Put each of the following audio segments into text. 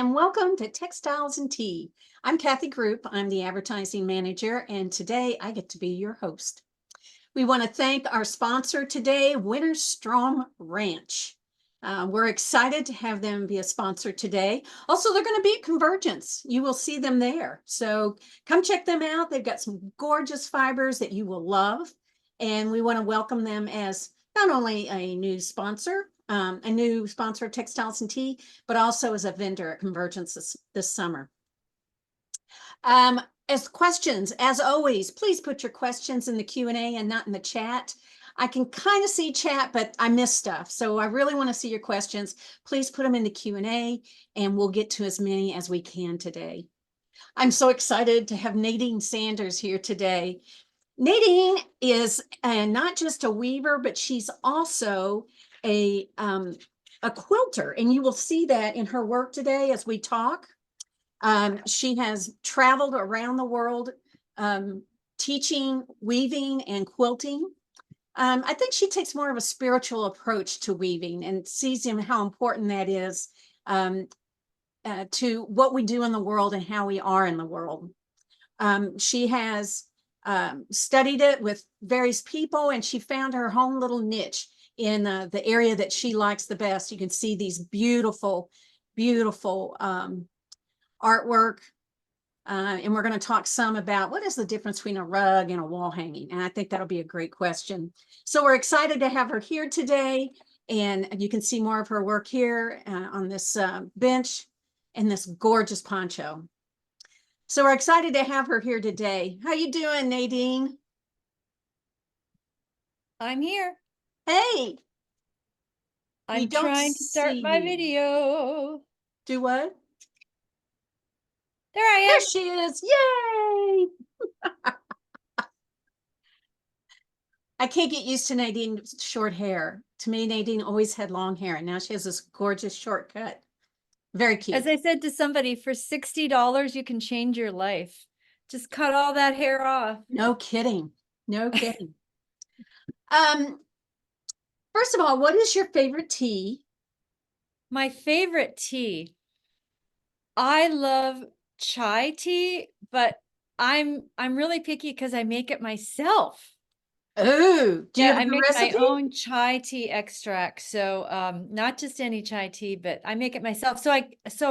and welcome to Textiles and Tea. I'm Kathy Group. I'm the advertising manager, and today I get to be your host. We want to thank our sponsor today, Winterstrom Ranch. We're excited to have them be a sponsor today. Also, they're going to be at Convergence. You will see them there. So come check them out. They've got some gorgeous fibers that you will love. And we want to welcome them as not only a new sponsor of Textiles and Tea, but also as a vendor at Convergence this summer. As questions, as always, please put your questions in the Q&A and not in the chat. I can kind of see chat, but I miss stuff. So I really want to see your questions. Please put them in the Q&A and we'll get to as many as we can today. I'm so excited to have Nadine Sanders here today. Nadine is not just a weaver, but she's also a quilter, and you will see that in her work today as we talk. She has traveled around the world teaching weaving and quilting. I think she takes more of a spiritual approach to weaving and sees how important that is to what we do in the world and how we are in the world. She has studied it with various people, and she found her own little niche in the area that she likes the best. You can see these beautiful, beautiful artwork. And we're going to talk some about what is the difference between a rug and a wall hanging. And I think that'll be a great question. So we're excited to have her here today. And you can see more of her work here on this bench and this gorgeous poncho. So we're excited to have her here today. How you doing, Nadine? I'm here. Hey. I'm trying to start my video. Do what? There I am. There she is. Yay! I can't get used to Nadine's short hair. To me, Nadine always had long hair, and now she has this gorgeous shortcut. Very cute. As I said to somebody, for $60, you can change your life. Just cut all that hair off. No kidding. No kidding. First of all, what is your favorite tea? My favorite tea. I love chai tea, but I'm really picky because I make it myself. Oh, do you have I make recipe? my own chai tea extract. So not just any chai tea, but I make it myself. So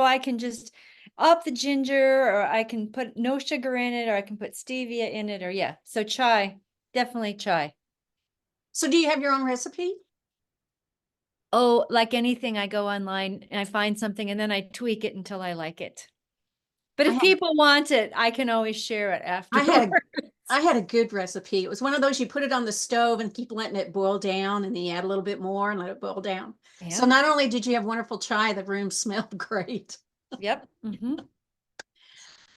I can just up the ginger, or I can put no sugar in it, or I can put stevia in it, or yeah. So chai, definitely chai. So do you have your own recipe? Oh, like anything, I go online and I find something and then I tweak it until I like it. But if people want it, I can always share it afterwards. I had a good recipe. It was one of those you put it on the stove and keep letting it boil down, and then you add a little bit more and let it boil down. Yeah. So not only did you have wonderful chai, the room smelled great. Yep. Mm-hmm.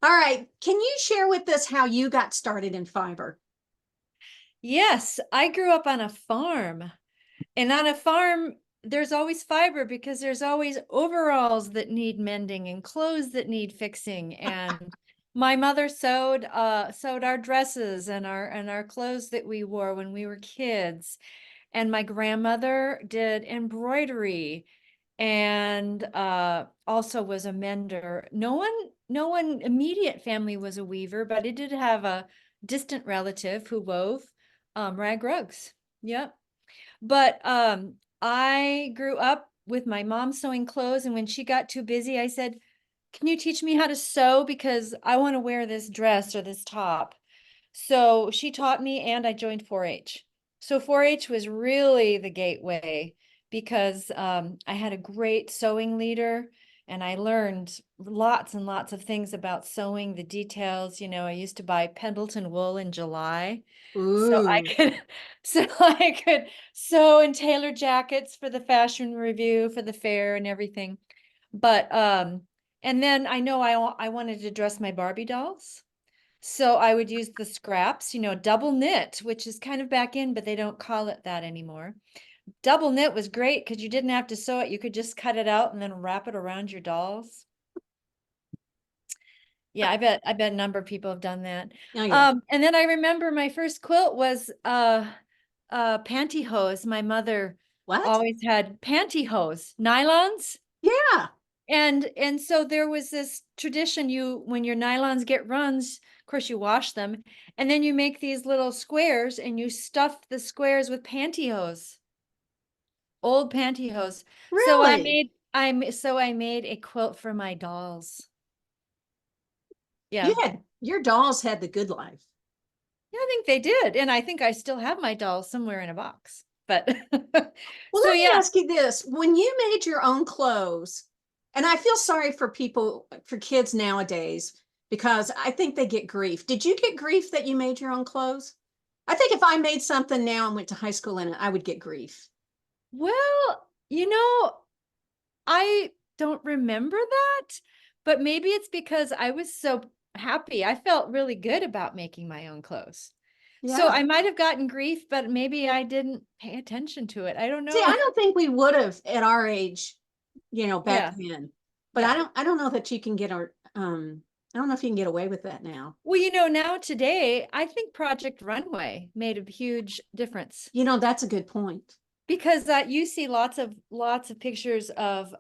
All right. Can you share with us how you got started in fiber? Yes, I grew up on a farm. And on a farm, there's always fiber because there's always overalls that need mending and clothes that need fixing. And my mother sewed our dresses and our clothes that we wore when we were kids. And my grandmother did embroidery and also was a mender. No one immediate family was a weaver, but it did have a distant relative who wove rag rugs. Yep. But I grew up with my mom sewing clothes, and when she got too busy, I said, "Can you teach me how to sew? Because I want to wear this dress or this top." So she taught me, and I joined 4-H. So 4-H was really the gateway because I had a great sewing leader, and I learned lots and lots of things about sewing, the details. You know, I used to buy Pendleton wool in July. Ooh. So I could sew and tailor jackets for the fashion review, for the fair and everything. But and then I know I wanted to dress my Barbie dolls. So I would use the scraps, you know, double knit, which is kind of back in, but they don't call it that anymore. Double knit was great because you didn't have to sew it. You could just cut it out and then wrap it around your dolls. Yeah, I bet a number of people have done that. Oh, yeah. And then I remember my first quilt was pantyhose. My mother always had pantyhose, nylons. Yeah. And so there was this tradition, when your nylons get runs, of course you wash them, and then you make these little squares and you stuff the squares with pantyhose, old pantyhose. So Really? I made a quilt for my dolls. You Yeah. had your dolls had the good life. Yeah, I think they did. And I think I still have my doll somewhere in a box. But Well, so let me yeah. ask you this. When you made your own clothes, and I feel sorry for people, for kids nowadays, because I think they get grief. Did you get grief that you made your own clothes? I think if I made something now and went to high school in it, I would get grief. Well, I don't remember that, but maybe it's because I was so happy. I felt really good about making my own clothes. So Yeah. I might have gotten grief, but maybe I didn't pay attention to it. I don't See, know. I don't think we would have at our age, back Yeah. then. But Yeah. I don't know that you can I don't know if you can get away with that now. Well, now today, I think Project Runway made a huge difference That's a good point. because you see lots of pictures of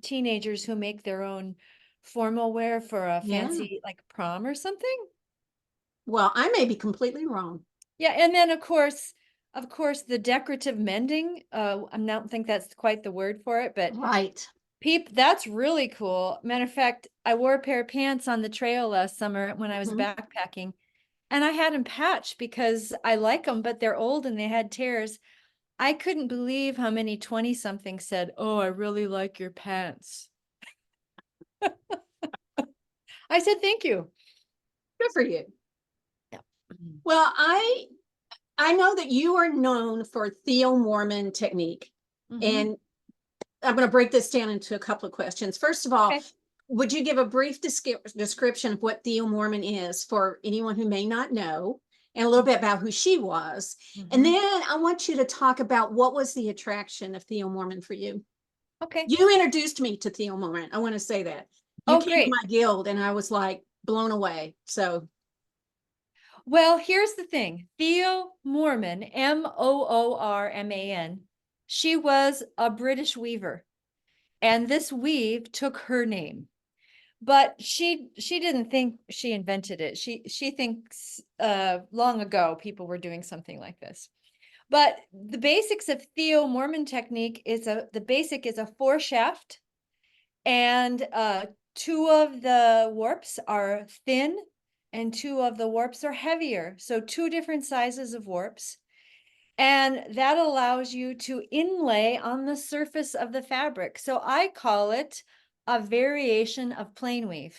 teenagers who make their own formal wear for a Yeah. fancy like prom or something. Well, I may be completely wrong. Yeah, and then of course, the decorative mending. I don't think that's quite the word for it, but Right. that's really cool. Matter of fact, I wore a pair of pants on the trail last summer when I was Mhm. backpacking, and I had them patched because I like them, but they're old and they had tears. I couldn't believe how many 20-somethings said, "Oh, I really like your pants." I said, "Thank you." Good for you. Yeah. Well, I know that you are known for Theo Moorman technique. Mm-hmm. And I'm going to break this down into a couple of questions. First of all, Okay. would you give a brief description of what Theo Moorman is for anyone who may not know, and a little bit about who she was? And Mm-hmm. then I want you to talk about what was the attraction of Theo Moorman for you. Okay. You introduced me to Theo Moorman. I want to say that. You Oh, came to great. my guild and I was like blown away. So, Well, here's the thing. Theo Moorman, Moorman, she was a British weaver, and this weave took her name. But she didn't think she invented it. She thinks long ago people were doing something like this. But the basics of Theo Moorman technique the basic is a 4 shaft, and two of the warps are thin and two of the warps are heavier. So two different sizes of warps. And that allows you to inlay on the surface of the fabric. So I call it a variation of plain weave.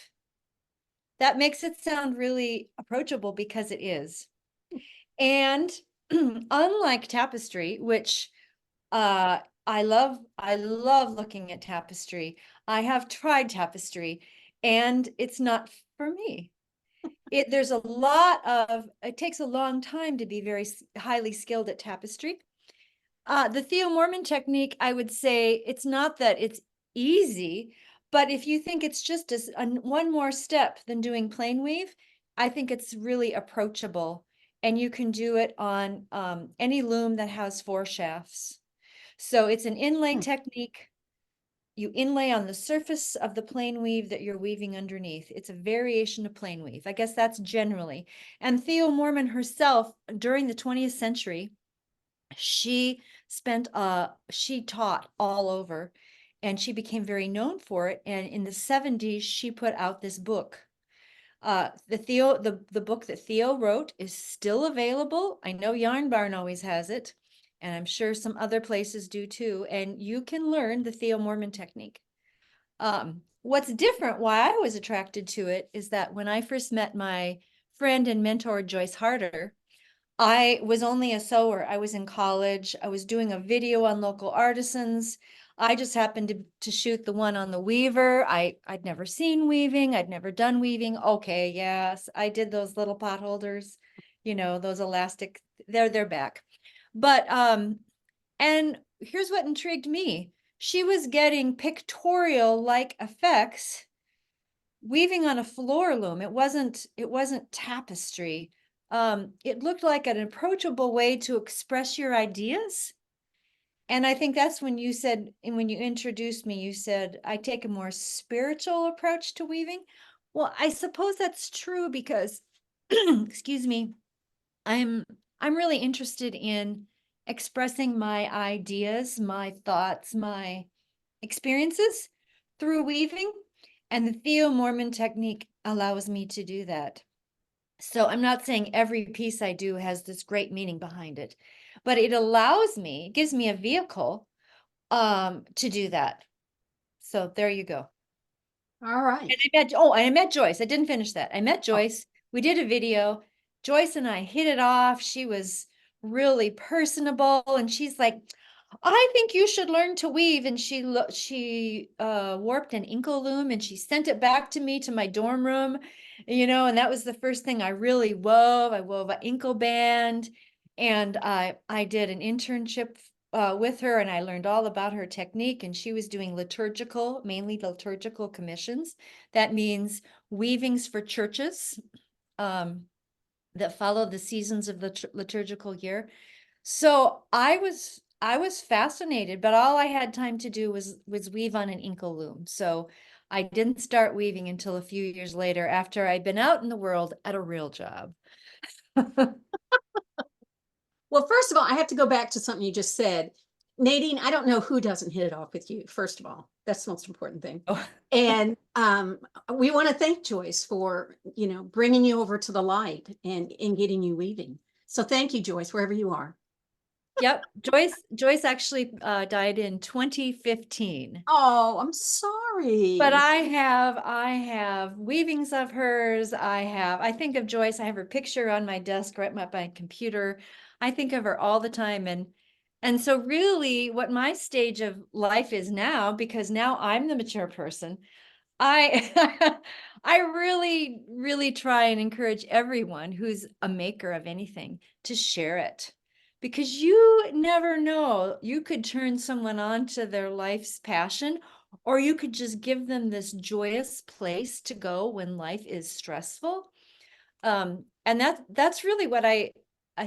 That makes it sound really approachable because it is. And unlike tapestry, which I love looking at tapestry. I have tried tapestry and it's not for me. It takes a long time to be very highly skilled at tapestry. The Theo Moorman technique, I would say it's not that it's easy, but if you think it's just one more step than doing plain weave, I think it's really approachable, and you can do it on any loom that has 4 shafts. So it's an inlay hmm. technique. You inlay on the surface of the plain weave that you're weaving underneath. It's a variation of plain weave. I guess that's generally. And Theo Moorman herself, during the 20th century, she she taught all over and she became very known for it. And in the 70s, she put out this book. The book that Theo wrote is still available. I know Yarn Barn always has it, and I'm sure some other places do too. And you can learn the Theo Moorman technique. What's different, why I was attracted to it, is that when I first met my friend and mentor, Joyce Harder, I was only a sewer. I was in college. I was doing a video on local artisans. I just happened to shoot the one on the weaver. I'd never seen weaving. I'd never done weaving. Okay, yes, I did those little pot holders, those elastic, they're back. But and here's what intrigued me. She was getting pictorial like effects weaving on a floor loom. It wasn't tapestry. It looked like an approachable way to express your ideas. And I think that's when you said, and when you introduced me, you said, I take a more spiritual approach to weaving. Well, I suppose that's true because, excuse me, I'm I'm really interested in expressing my ideas, my thoughts, my experiences through weaving. And the Theo Moorman technique allows me to do that. So I'm not saying every piece I do has this great meaning behind it, but it allows me, gives me a vehicle to do that. So there you go. All right. I met Joyce. I didn't finish that. I met Oh, Joyce. We did a video. Joyce and I hit it off. She was really personable, and she's like, I think you should learn to weave. And she warped an inkle loom and she sent it back to me to my dorm room, and that was the first thing I really wove. I wove an inkle band, and I did an internship with her, and I learned all about her technique. And she was doing mainly liturgical commissions. That means weavings for churches that follow the seasons of the liturgical year. So I was fascinated, but all I had time to do was weave on an inkle loom. So I didn't start weaving until a few years later, after I'd been out in the world at a real job. well, first of all, I have to go back to something you just said. Nadine, I don't know who doesn't hit it off with you, first of all. That's the most important thing. Oh, And we want to thank Joyce for, bringing you over to the light and getting you weaving. So thank you, Joyce, wherever you are. yep. Joyce actually died in 2015. Oh, I'm But sorry. I have weavings of hers. I think of Joyce. I have her picture on my desk right at my computer. I think of her all the time. And so really what my stage of life is now, because now I'm the mature person, I I really, really try and encourage everyone who's a maker of anything to share it. Because you never know, you could turn someone on to their life's passion, or you could just give them this joyous place to go when life is stressful. And that's really what I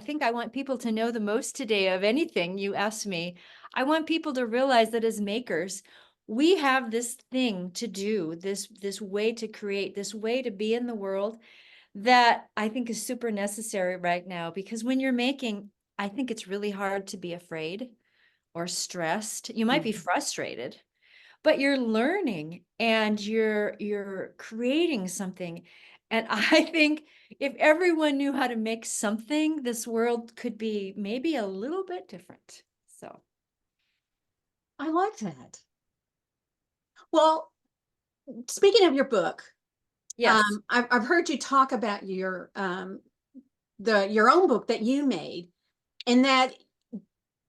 think I want people to know the most today of anything you asked me. I want people to realize that as makers, we have this thing to do, this way to create, this way to be in the world that I think is super necessary right now. Because when you're making, I think it's really hard to be afraid or stressed. You might be Mhm. frustrated, but you're learning and you're creating something. And I think if everyone knew how to make something, this world could be maybe a little bit different. So, I like that. Well, speaking of your book, yes. I've heard you talk about your own book that you made, and that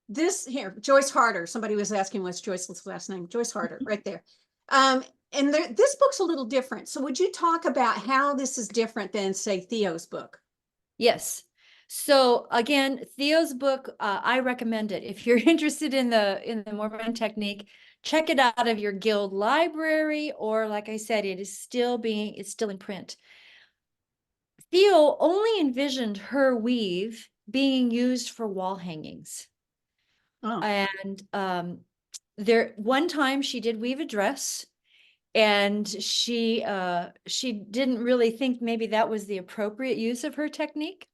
this here, Joyce Harder. Somebody was asking what's Joyce's last name. Joyce Harder, right there. Um, and this book's a little different. So would you talk about how this is different than, say, Theo's book? Yes. So again, Theo's book, I recommend it. If you're interested in the Mormon technique, check it out of your guild library, or like I said, it's still in print. Theo only envisioned her weave being used for wall hangings. Oh, And there one time she did weave a dress, and she didn't really think maybe that was the appropriate use of her technique.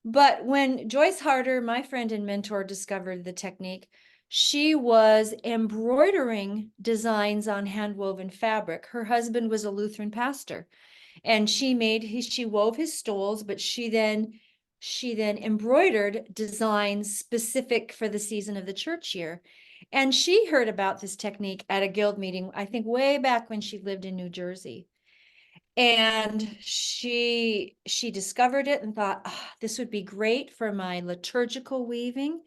But when Joyce Harder, my friend and mentor, discovered the technique, she was embroidering designs on hand-woven fabric. Her husband was a Lutheran pastor, and she wove his stoles, but she then embroidered designs specific for the season of the church year. And she heard about this technique at a guild meeting, I think way back when she lived in New Jersey. And she discovered it and thought, this would be great for my liturgical weaving.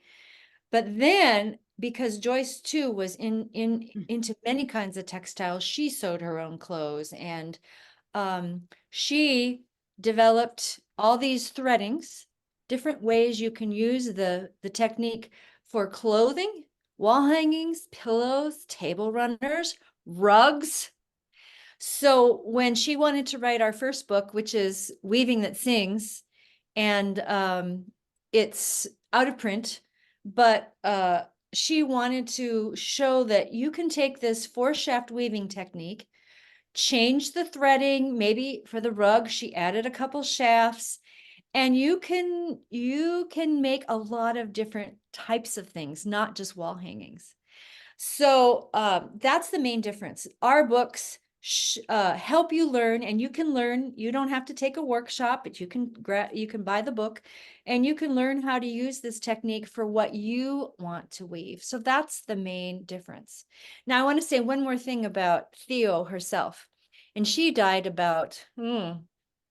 But then, because Joyce too was into many kinds of textiles, she sewed her own clothes, and she developed all these threadings, different ways you can use the technique for clothing, wall hangings, pillows, table runners, rugs. So when she wanted to write our first book, which is Weaving That Sings, and it's out of print, but she wanted to show that you can take this 4-shaft weaving technique, change the threading, maybe for the rug, she added a couple shafts, and you can make a lot of different types of things, not just wall hangings. So that's the main difference. Our books help you learn, and you can learn. You don't have to take a workshop, but you can buy the book, and you can learn how to use this technique for what you want to weave. So that's the main difference. Now I want to say one more thing about Theo herself, and she died about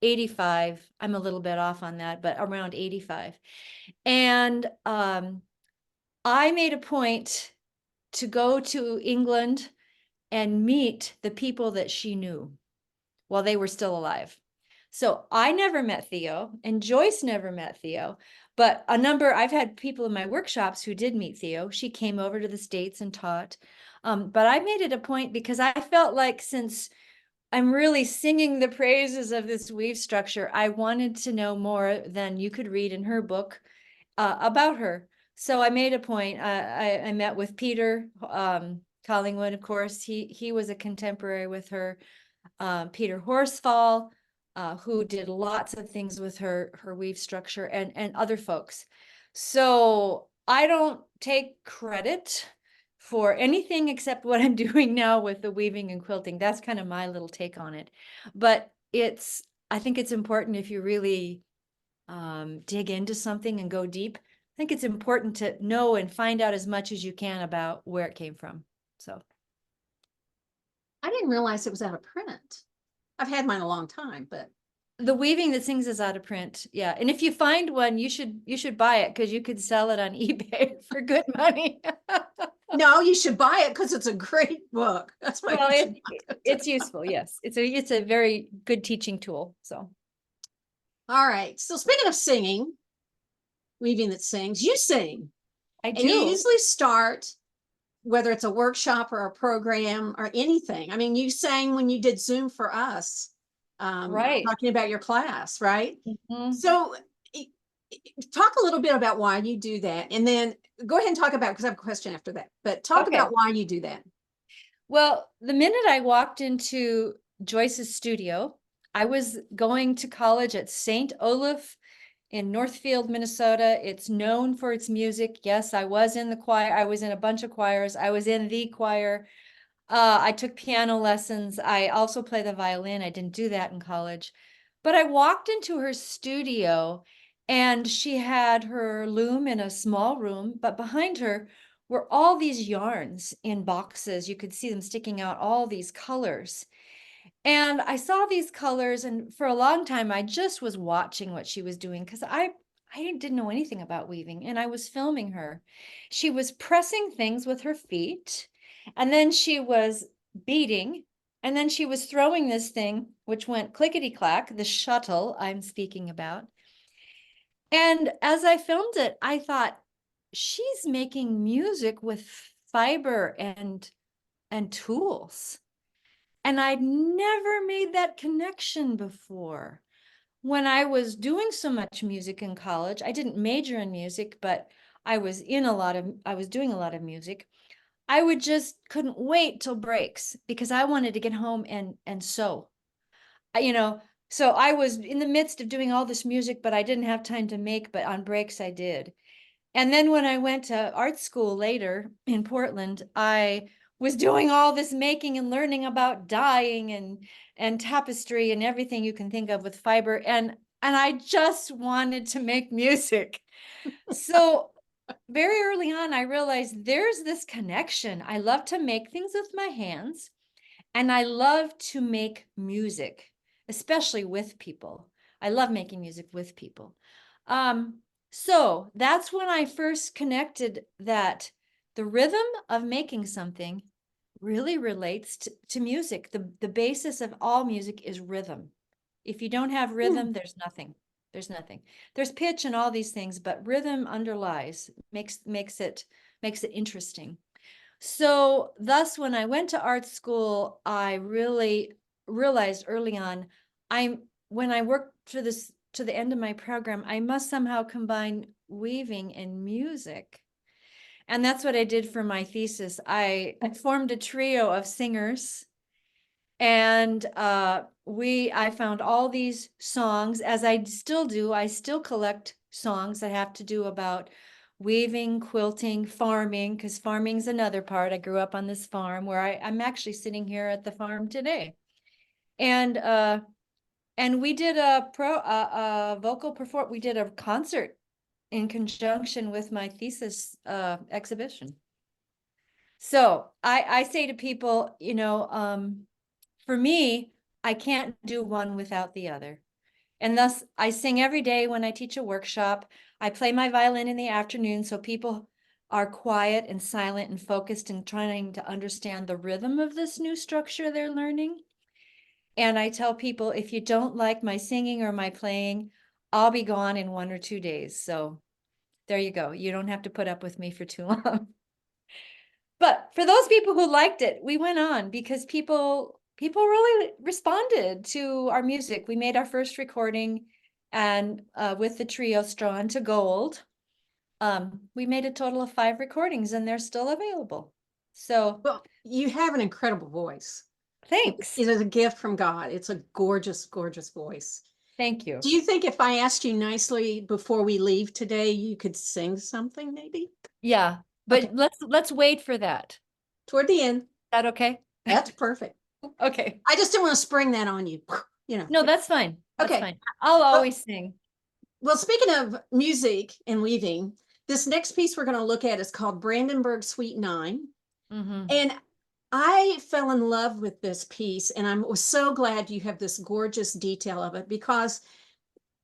85. I'm a little bit off on that, but around 85. And I made a point to go to England and meet the people that she knew while they were still alive. So I never met Theo, and Joyce never met Theo, but I've had people in my workshops who did meet Theo. She came over to the States and taught. But I made it a point because I felt like, since I'm really singing the praises of this weave structure, I wanted to know more than you could read in her book about her. So I made a point. I met with Peter Collingwood, of course. He was a contemporary with her. Peter Horsfall, who did lots of things with her weave structure, and other folks. So I don't take credit for anything except what I'm doing now with the weaving and quilting. That's kind of my little take on it. But I think it's important, if you really dig into something and go deep, I think it's important to know and find out as much as you can about where it came from. So I didn't realize it was out of print. I've had mine a long time, but the Weaving That Sings is out of print. Yeah. And if you find one, you should buy it, because you could sell it on eBay for good money. no, you should buy it because it's a great book. That's why Well, you should buy it. it's useful. Yes. It's a very good teaching tool. So All right. So speaking of singing, Weaving That Sings, you sing. I And you do. usually start, whether it's a workshop or a program or anything. I mean, you sang when you did Zoom for us, Right. talking about your class, right? Mhm. So talk a little bit about why you do that. And then go ahead and talk about, because I have a question after that, but talk Okay. about why you do that. Well, the minute I walked into Joyce's studio, I was going to college at St. Olaf in Northfield, Minnesota. It's known for its music. Yes, I was in the choir. I was in a bunch of choirs. I was in the choir. I took piano lessons. I also play the violin. I didn't do that in college. But I walked into her studio, and she had her loom in a small room, but behind her were all these yarns in boxes. You could see them sticking out, all these colors. And I saw these colors, and for a long time, I just was watching what she was doing, because I didn't know anything about weaving, and I was filming her. She was pressing things with her feet, and then she was beading, and then she was throwing this thing, which went clickety-clack, the shuttle I'm speaking about. And as I filmed it, I thought, she's making music with fiber and tools. And I'd never made that connection before. When I was doing so much music in college, I didn't major in music, but I was doing a lot of music. I would just couldn't wait till breaks, because I wanted to get home and sew. You know, so I was in the midst of doing all this music, but I didn't have time to make, but on breaks I did. And then when I went to art school later in Portland, I was doing all this making and learning about dyeing and tapestry and everything you can think of with fiber. And I just wanted to make music. So very early on, I realized there's this connection. I love to make things with my hands, and I love to make music, especially with people. I love making music with people. So that's when I first connected that the rhythm of making something really relates to music. The basis of all music is rhythm. If you don't have rhythm, there's nothing. There's nothing. There's pitch and all these things, but rhythm underlies, makes it interesting. So thus, when I went to art school, I really realized early on, when I worked to the end of my program, I must somehow combine weaving and music. And that's what I did for my thesis. I formed a trio of singers, and I found all these songs, as I still do. I still collect songs that have to do about weaving, quilting, farming, because farming's another part. I grew up on this farm where I'm actually sitting here at the farm today. And we did a vocal perform. We did a concert in conjunction with my thesis exhibition. So I say to people, for me, I can't do one without the other. And thus I sing every day when I teach a workshop. I play my violin in the afternoon so people are quiet and silent and focused and trying to understand the rhythm of this new structure they're learning. And I tell people, if you don't like my singing or my playing, I'll be gone in 1 or 2 days. So there you go. You don't have to put up with me for too long. But for those people who liked it, we went on because people really responded to our music. We made our first recording, and with the trio Straw to Gold, we made a total of 5 recordings, and they're still available. So, Well, you have an incredible voice. thanks. It is a gift from God. It's a gorgeous, gorgeous voice. Thank you. Do you think if I asked you nicely before we leave today, you could sing something maybe? Yeah, but Okay. let's wait for that. Toward the end. Is that okay? That's perfect. Okay. I just didn't want to spring that on you, No, that's fine. That's Okay. fine. I'll always sing. Well, speaking of music and weaving, this next piece we're going to look at is called Brandenburg Suite 9. Mm-hmm. And I fell in love with this piece, and I was so glad you have this gorgeous detail of it, because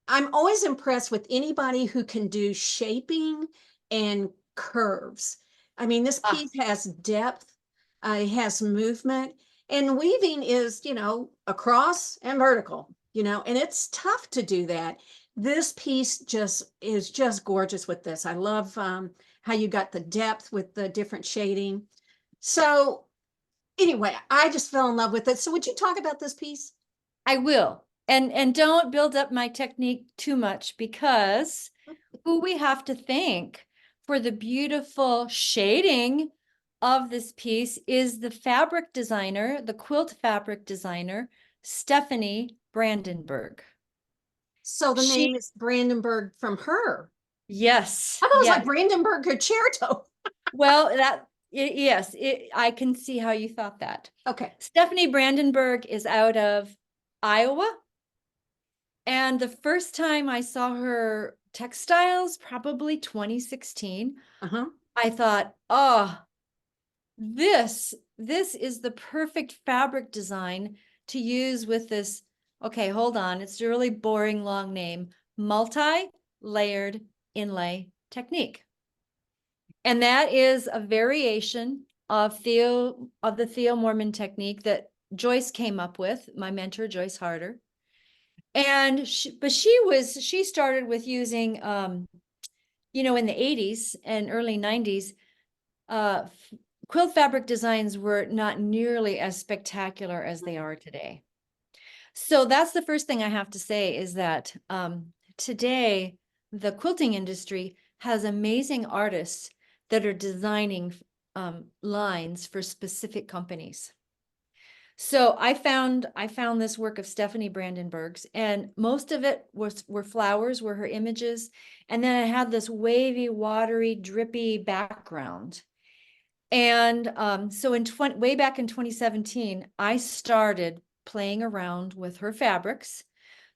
I'm always impressed with anybody who can do shaping and curves. I mean, this piece has depth, it has movement, and weaving is, across and vertical, and it's tough to do that. This piece is just gorgeous with this. I love how you got the depth with the different shading. So anyway, I just fell in love with it. So would you talk about this piece? I will. And don't build up my technique too much, because who we have to thank for the beautiful shading of this piece is the fabric designer, the quilt fabric designer, Stephanie Brandenburg. So the name is Brandenburg from her. Yes, I thought it was like yes. Brandenburg Concerto. Well, yes, I can see how you thought that. Okay. Stephanie Brandenburg is out of Iowa. And the first time I saw her textiles, probably 2016, Uh-huh. I thought, oh, this is the perfect fabric design to use with this. Okay, hold on. It's a really boring long name, multi-layered inlay technique. And that is a variation of the Theo Moorman technique that Joyce came up with, my mentor, Joyce Harder. And she started with using, in the 80s and early 90s, quilt fabric designs were not nearly as spectacular as they are today. So that's the first thing I have to say, is that today the quilting industry has amazing artists that are designing lines for specific companies. So I found this work of Stephanie Brandenburg's, and most of it were flowers, were her images, and then it had this wavy, watery, drippy background. And so way back in 2017, I started playing around with her fabrics.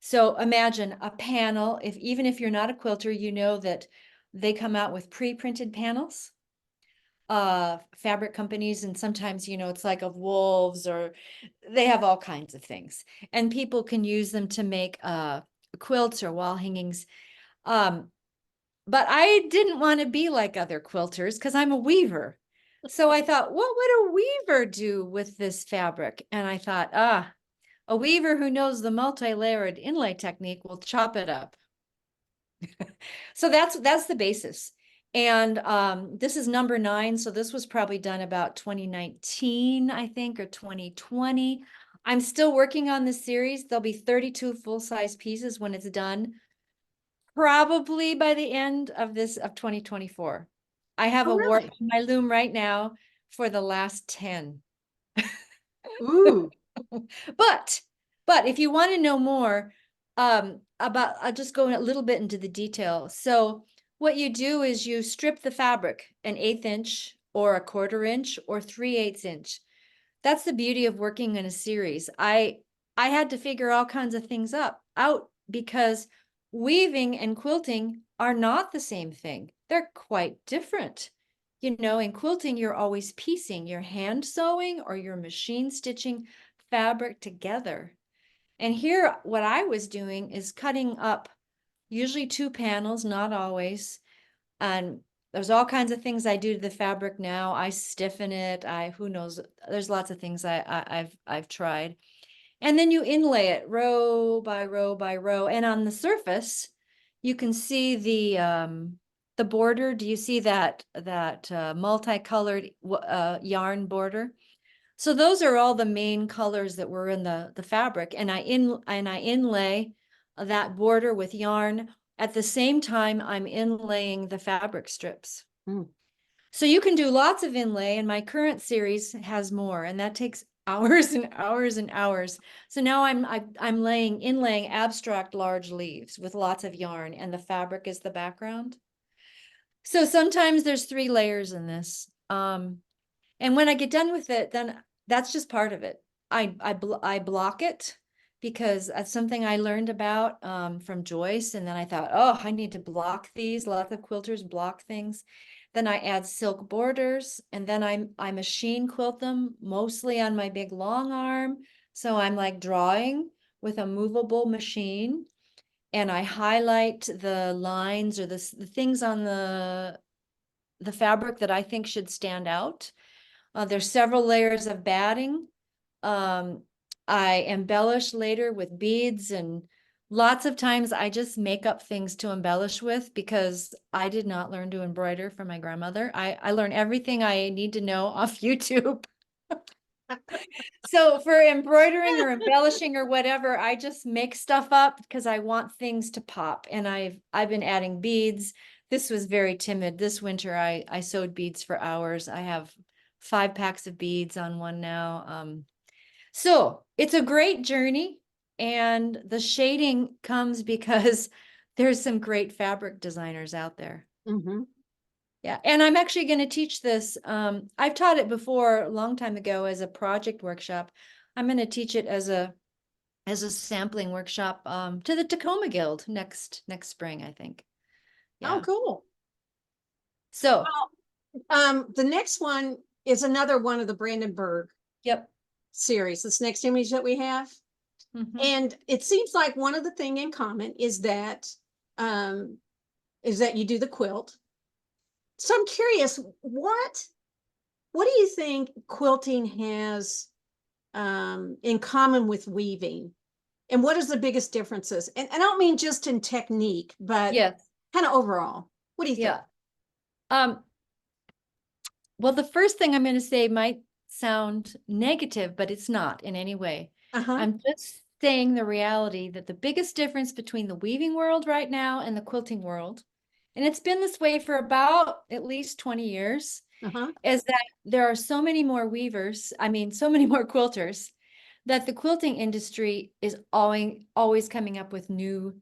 So imagine a panel. Even if you're not a quilter, you know that they come out with pre-printed panels. Fabric companies, and sometimes it's like of wolves, or they have all kinds of things, and people can use them to make quilts or wall hangings. But I didn't want to be like other quilters because I'm a weaver. So I thought, what would a weaver do with this fabric? And I thought, a weaver who knows the multi-layered inlay technique will chop it up. So that's the basis. And this is number 9. So this was probably done about 2019, I think, or 2020. I'm still working on this series. There'll be 32 full-size pieces when it's done, probably by the end of 2024. I have Oh, a warp really? on my loom right now for the last 10. Ooh. But if you want to know more about, I'll just go a little bit into the detail. So what you do is you strip the fabric 1/8 inch or 1/4 inch or 3/8 inch. That's the beauty of working in a series. I had to figure all kinds of things out because weaving and quilting are not the same thing. They're quite different. You know, in quilting, you're always piecing, you're hand sewing or you're machine stitching fabric together. And here, what I was doing is cutting up usually 2 panels, not always. And there's all kinds of things I do to the fabric now. I stiffen it. Who knows? There's lots of things I've tried. And then you inlay it row by row by row. And on the surface, you can see the border. Do you see that multicolored yarn border? So those are all the main colors that were in the fabric, and I inlay that border with yarn. At the same time, I'm inlaying the fabric strips. Mm. So you can do lots of inlay, and my current series has more, and that takes hours and hours and hours. So now I'm inlaying abstract large leaves with lots of yarn, and the fabric is the background. So sometimes there's 3 layers in this. And when I get done with it, then that's just part of it. I block it because that's something I learned about from Joyce. And then I thought, oh, I need to block these. Lots of quilters block things. Then I add silk borders, and then I machine quilt them mostly on my big long arm. So I'm like drawing with a movable machine, and I highlight the lines or the things on the fabric that I think should stand out. There's several layers of batting. I embellish later with beads, and lots of times I just make up things to embellish with because I did not learn to embroider from my grandmother. I learned everything I need to know off YouTube. So for embroidering or embellishing or whatever, I just make stuff up because I want things to pop. And I've been adding beads. This was very timid. This winter I sewed beads for hours. I have 5 packs of beads on one now. So it's a great journey, and the shading comes because there's some great fabric designers out there. Mm-hmm. Yeah, and I'm actually going to teach this. I've taught it before a long time ago as a project workshop. I'm going to teach it as a sampling workshop to the Tacoma Guild next spring, I think. Oh, Yeah. cool. So, The next one is another one of the Brandenburg yep. series, this next image that we have. Mhm. And it seems like one of the thing in common is that you do the quilt. So I'm curious, what do you think quilting has in common with weaving? And what is the biggest differences? And I don't mean just in technique, but Yes. kind of overall. What do you think? Yeah. Well, the first thing I'm going to say might sound negative, but it's not in any way. Uh-huh. I'm just saying the reality that the biggest difference between the weaving world right now and the quilting world, and it's been this way for about at least 20 years, Uh-huh. is that there are so many more weavers, so many more quilters, that the quilting industry is always coming up with new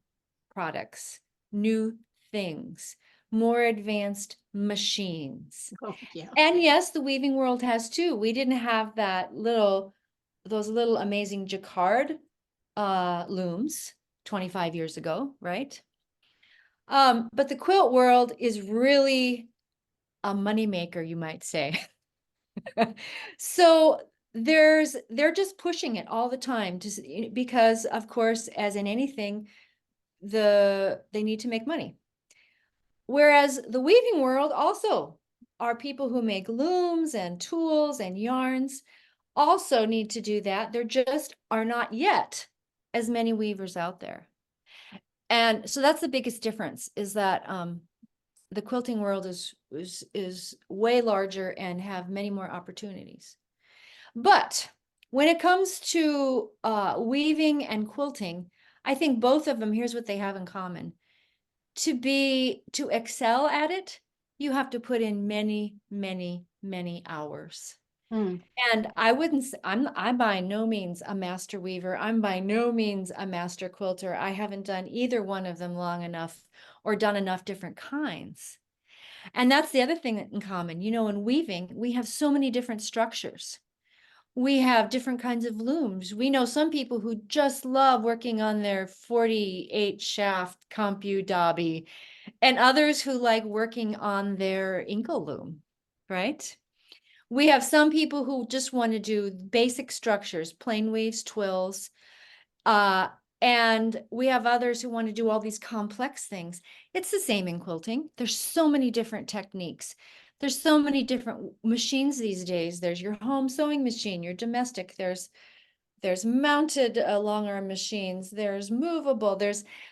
products, new things, more advanced machines. Oh, yeah. And yes, the weaving world has too. We didn't have those little amazing jacquard looms 25 years ago, right? But the quilt world is really a moneymaker, you might say. So they're just pushing it all the time because of course, as in anything, they need to make money. Whereas the weaving world also are people who make looms and tools and yarns also need to do that. There just are not yet as many weavers out there. And so that's the biggest difference, is that the quilting world is way larger and have many more opportunities. But when it comes to weaving and quilting, I think both of them, here's what they have in common. To excel at it, you have to put in many, many, many hours. Mm, And I wouldn't, I'm by no means a master weaver. I'm by no means a master quilter. I haven't done either one of them long enough or done enough different kinds. And that's the other thing in common. You know, in weaving, we have so many different structures. We have different kinds of looms. We know some people who just love working on their 48 shaft compu dobby, and others who like working on their inkle loom, right? We have some people who just want to do basic structures, plain weaves, twills, uh, and we have others who want to do all these complex things. It's the same in quilting. There's so many different techniques. There's so many different machines these days. There's your home sewing machine, your domestic. There's mounted long arm machines. There's movable.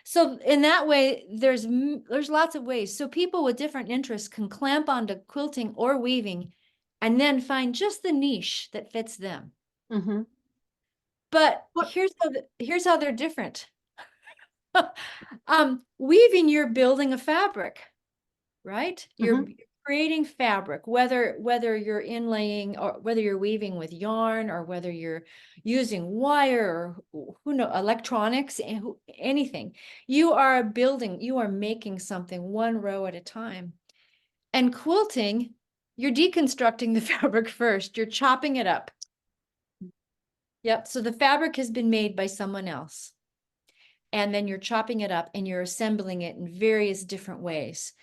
So in that way, there's lots of ways. So people with different interests can clamp onto quilting or weaving, and then find just the niche that fits them. mm-hmm. But What? here's how they're different. Weaving, you're building a fabric, right? You're Mm-hmm. creating fabric, whether you're inlaying or whether you're weaving with yarn or whether you're using wire or who know electronics and anything. You are making something one row at a time. And quilting, you're deconstructing the fabric first. You're chopping it up. Yep. So the fabric has been made by someone else. And then you're chopping it up and you're assembling it in various different ways.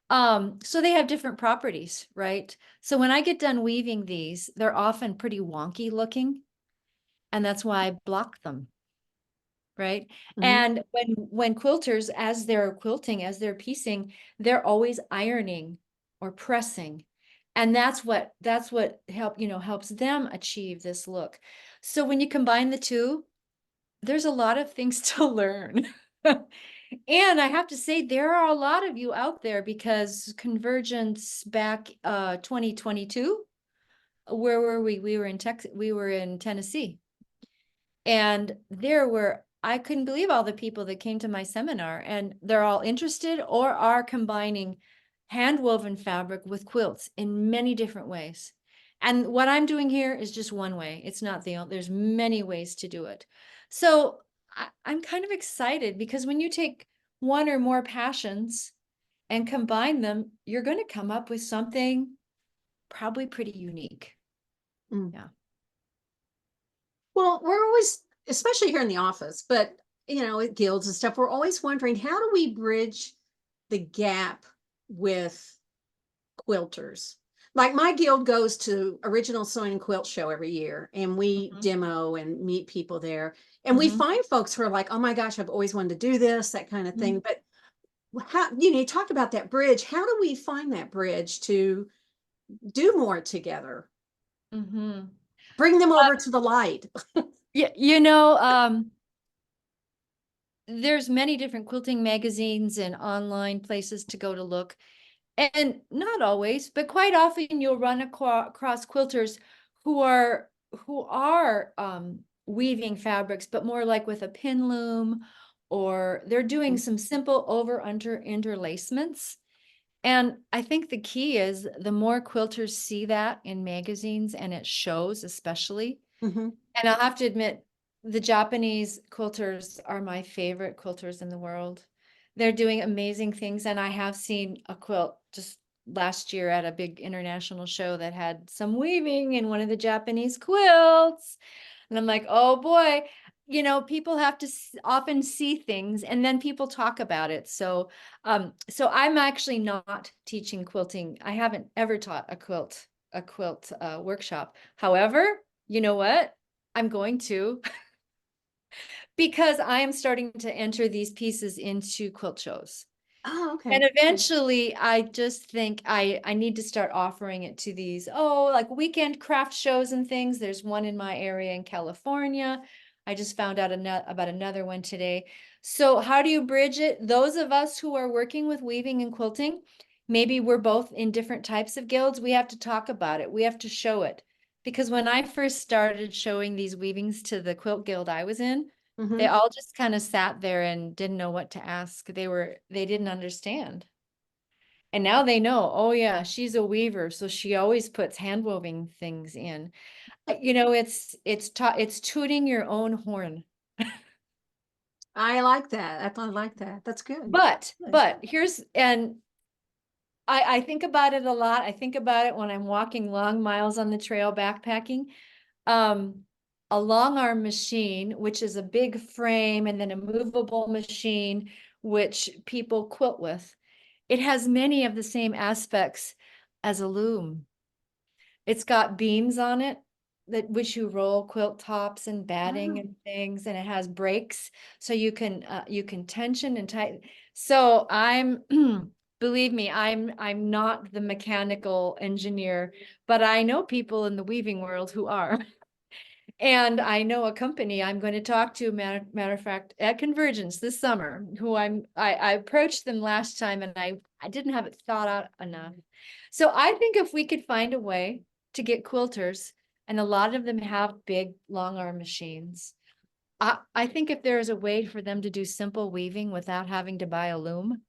So they have different properties, right? So when I get done weaving these, they're often pretty wonky looking, and that's why I block them, right? Mm-hmm. And when quilters, as they're quilting, as they're piecing, they're always ironing or pressing. And that's what helps them achieve this look. So when you combine the two, there's a lot of things to learn. And I have to say, there are a lot of you out there because Convergence back 2022, where were we? We were in Tennessee. And I couldn't believe all the people that came to my seminar, and they're all interested or are combining hand woven fabric with quilts in many different ways. And what I'm doing here is just one way. It's not there's many ways to do it. So I'm kind of excited because when you take one or more passions and combine them, you're going to come up with something probably pretty unique. Mm. Yeah. Well, we're always, especially here in the office, but at guilds and stuff, we're always wondering, how do we bridge the gap with quilters? Like my guild goes to Original Sewing and Quilt Show every year, and we Mhm. demo and meet people there. And we Mhm. find folks who are like, oh my gosh, I've always wanted to do this, that kind of thing. Mhm. But how, you talk about that bridge. How do we find that bridge to do more together? Mhm. Bring them over to the light. Yeah, there's many different quilting magazines and online places to go to look. And not always, but quite often you'll run across quilters who are weaving fabrics, but more like with a pin loom, or they're doing some simple over under interlacements. And I think the key is the more quilters see that in magazines and it shows, especially. Mm-hmm. And I'll have to admit, the Japanese quilters are my favorite quilters in the world. They're doing amazing things. And I have seen a quilt just last year at a big international show that had some weaving in one of the Japanese quilts. And I'm like, oh boy, people have to often see things and then people talk about it. So I'm actually not teaching quilting. I haven't ever taught a quilt workshop. However, you know what? I'm going to because I am starting to enter these pieces into quilt shows. Oh, And okay. eventually I just think I need to start offering it to these, like weekend craft shows and things. There's one in my area in California. I just found out about another one today. So how do you bridge it? Those of us who are working with weaving and quilting, maybe we're both in different types of guilds. We have to talk about it. We have to show it. Because when I first started showing these weavings to the quilt guild I was in, they Mm-hmm. all just kind of sat there and didn't know what to ask. They didn't understand. And now they know, oh yeah, she's a weaver, so she always puts hand woven things in. You know, it's tooting your own horn. I like that. I like that. That's good. But Good. here's, and I think about it a lot. I think about it when I'm walking long miles on the trail backpacking. Um, a long arm machine, which is a big frame, and then a movable machine, which people quilt with. It has many of the same aspects as a loom. It's got beams on it that which you roll quilt tops and batting Wow. and things, and it has breaks so you can tension and tighten. So I'm believe me, I'm not the mechanical engineer, but I know people in the weaving world who are. And I know a company I'm going to talk to, matter of fact, at Convergence this summer, who I approached them last time, and I didn't have it thought out enough. So I think if we could find a way to get quilters, and a lot of them have big long arm machines, I think if there is a way for them to do simple weaving without having to buy a loom,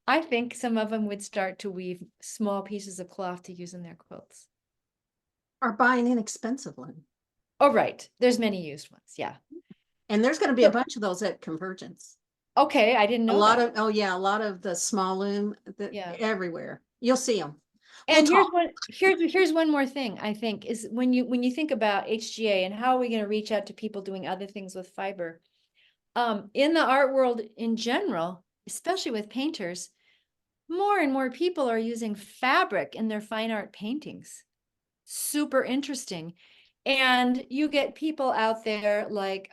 I think some of them would start to weave small pieces of cloth to use in their quilts. Or buy an inexpensive one. Oh, right. There's many used ones. Yeah. And there's going to be a So, bunch of those at Convergence. okay, I didn't A know lot that. of, oh yeah, a lot of the small loom Yeah. everywhere. You'll see them. We'll And talk. here's one more thing, I think, is when you think about HGA and how are we going to reach out to people doing other things with fiber. In the art world in general, especially with painters, more and more people are using fabric in their fine art paintings. Super interesting. And you get people out there like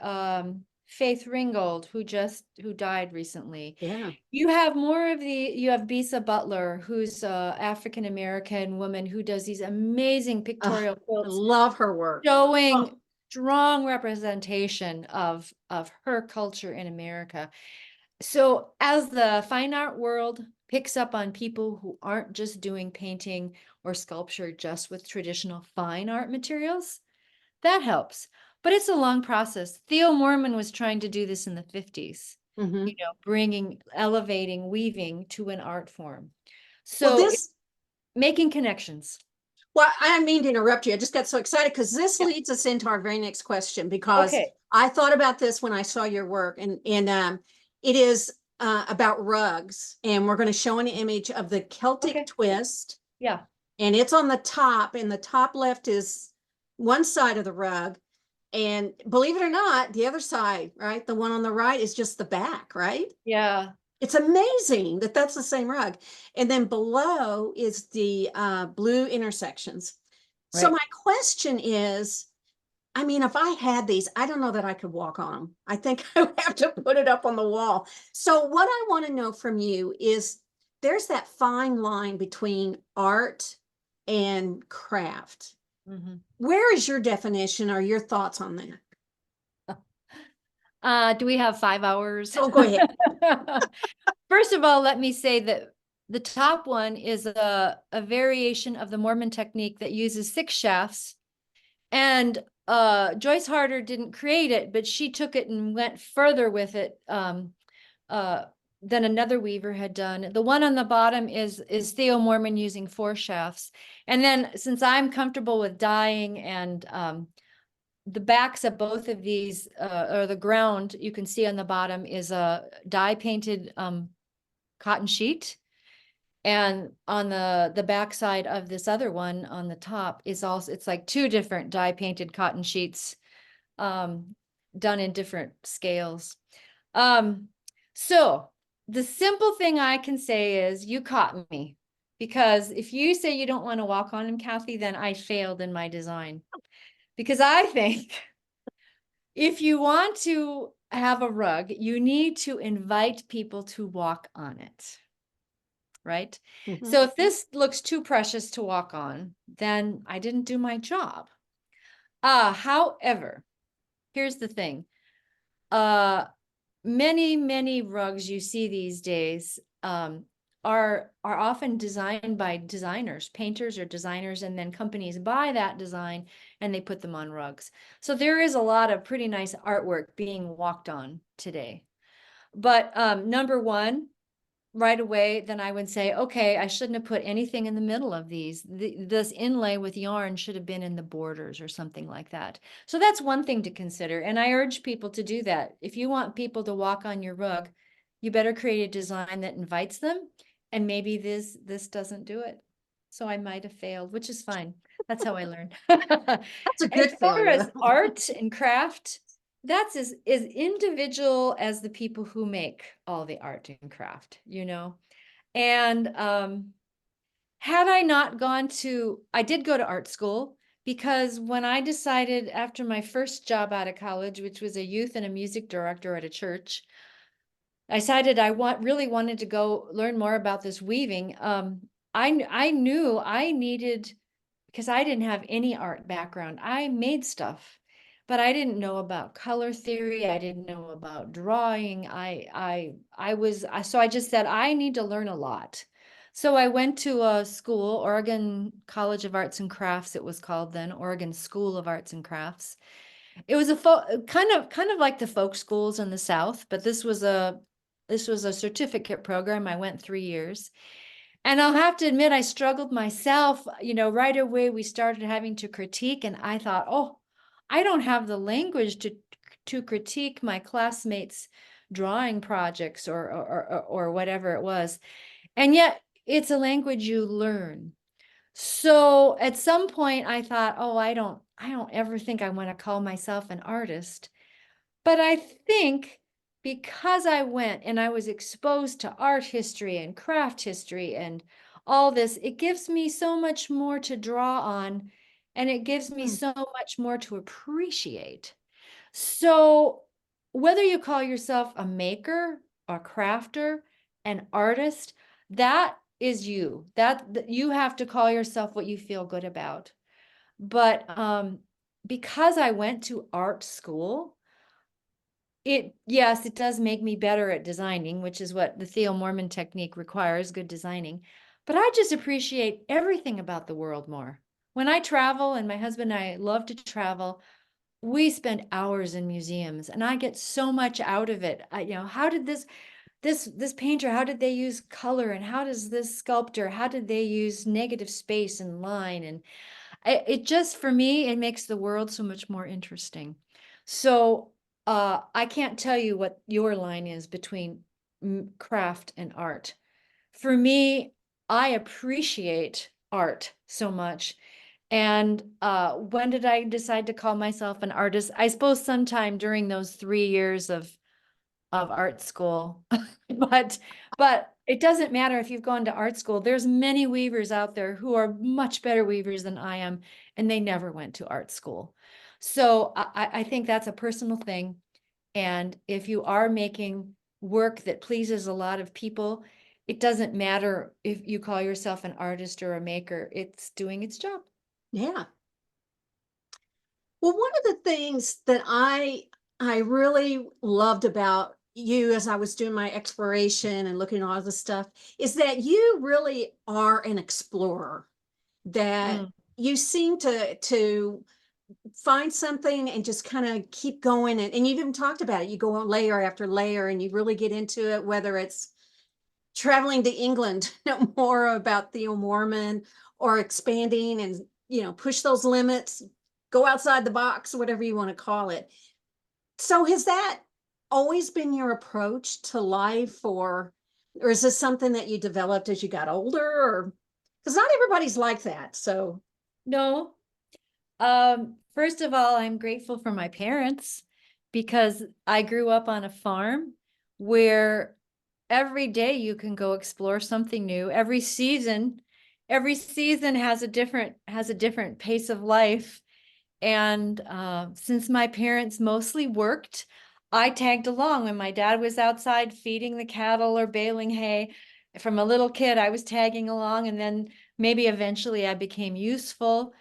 Faith Ringgold, who died recently. Yeah. You have you have Bisa Butler, who's a African American woman who does these amazing pictorial I quilts love her work. Oh, showing strong representation of her culture in America. So as the fine art world picks up on people who aren't just doing painting or sculpture just with traditional fine art materials, that helps. But it's a long process. Theo Moorman was trying to do this in the 50s, mhm. elevating weaving to an art form. Well, So making connections. well, I didn't mean to interrupt you. I just got so excited because this Yeah. leads us into our very next question because Okay. I thought about this when I saw your work, and it is about rugs, and we're going to show an image of the Celtic Okay. twist, Yeah. and it's on the top, and the top left is one side of the rug, and believe it or not, the other side, right, the one on the right is just the back, right? Yeah. It's amazing that that's the same rug. And then below is the blue intersections. So Right. my question is, I mean, if I had these, I don't know that I could walk on them. I think I would have to put it up on the wall. So what I want to know from you is there's that fine line between art and craft. Mhm. Where is your definition or your thoughts on that? Do we have 5 hours? Oh, go ahead. First of all, let me say that the top one is a variation of the Mormon technique that uses 6 shafts. And Joyce Harder didn't create it, but she took it and went further with it than another weaver had done. The one on the bottom is Theo Moorman using 4 shafts. And then since I'm comfortable with dyeing and the backs of both of these, or the ground you can see on the bottom is a dye painted cotton sheet. And on the back side of this other one on the top is also, it's like 2 different dye painted cotton sheets done in different scales. So the simple thing I can say is you caught me, because if you say you don't want to walk on them, Kathy, then I failed in my design. Because I think if you want to have a rug, you need to invite people to walk on it. Right? Mhm. So if this looks too precious to walk on, then I didn't do my job. However, here's the thing. Many rugs you see these days are often designed by designers, painters or designers, and then companies buy that design and they put them on rugs. So there is a lot of pretty nice artwork being walked on today. But number one, right away, then I would say, okay, I shouldn't have put anything in the middle of these. This inlay with yarn should have been in the borders or something like that. So that's one thing to consider. And I urge people to do that. If you want people to walk on your rug, you better create a design that invites them. And maybe this doesn't do it. So I might have failed, which is fine. That's how I learned. That's a As good far as failure. art and craft, that's as individual as the people who make all the art and craft, you know. And had I not gone to, I did go to art school, because when I decided after my first job out of college, which was a youth and a music director at a church, I decided I really wanted to go learn more about this weaving. I knew I needed, because I didn't have any art background. I made stuff, but I didn't know about color theory. I didn't know about drawing. So I just said, I need to learn a lot. So I went to a school, Oregon College of Arts and Crafts, it was called then, Oregon School of Arts and Crafts. It was a kind of like the folk schools in the South, but this was a certificate program. I went 3 years. And I'll have to admit, I struggled myself. You know, right away we started having to critique, and I thought, oh, I don't have the language to critique my classmates' drawing projects or whatever it was. And yet it's a language you learn. So at some point I thought, oh, I don't ever think I want to call myself an artist. But I think because I went and I was exposed to art history and craft history and all this, it gives me so much more to draw on, and it gives me so much more to appreciate. So whether you call yourself a maker, a crafter, an artist, that is you. That you have to call yourself what you feel good about. But because I went to art school, yes, it does make me better at designing, which is what the Theo Moorman technique requires, good designing. But I just appreciate everything about the world more. When I travel, and my husband and I love to travel, we spend hours in museums, and I get so much out of it. How did this painter, how did they use color, and how does this sculptor, how did they use negative space and line? And it just, for me, it makes the world so much more interesting. So I can't tell you what your line is between craft and art. For me, I appreciate art so much. And when did I decide to call myself an artist? I suppose sometime during those 3 years of art school. But it doesn't matter if you've gone to art school. There's many weavers out there who are much better weavers than I am, and they never went to art school. So I think that's a personal thing. And if you are making work that pleases a lot of people, it doesn't matter if you call yourself an artist or a maker, it's doing its job. Yeah. Well, one of the things that I really loved about you as I was doing my exploration and looking at all this stuff is that you really are an explorer, that you seem to find something and just kind of keep going. And you've even talked about it. You go on layer after layer and you really get into it, whether it's traveling to England, know more about Theo Moorman, or expanding and, push those limits, go outside the box, whatever you want to call it. So has that always been your approach to life, or is this something that you developed as you got older? Or because not everybody's like that. So No. First of all, I'm grateful for my parents, because I grew up on a farm where every day you can go explore something new. Every season has a different pace of life. And since my parents mostly worked, I tagged along when my dad was outside feeding the cattle or baling hay. From a little kid, I was tagging along, and then maybe eventually I became useful.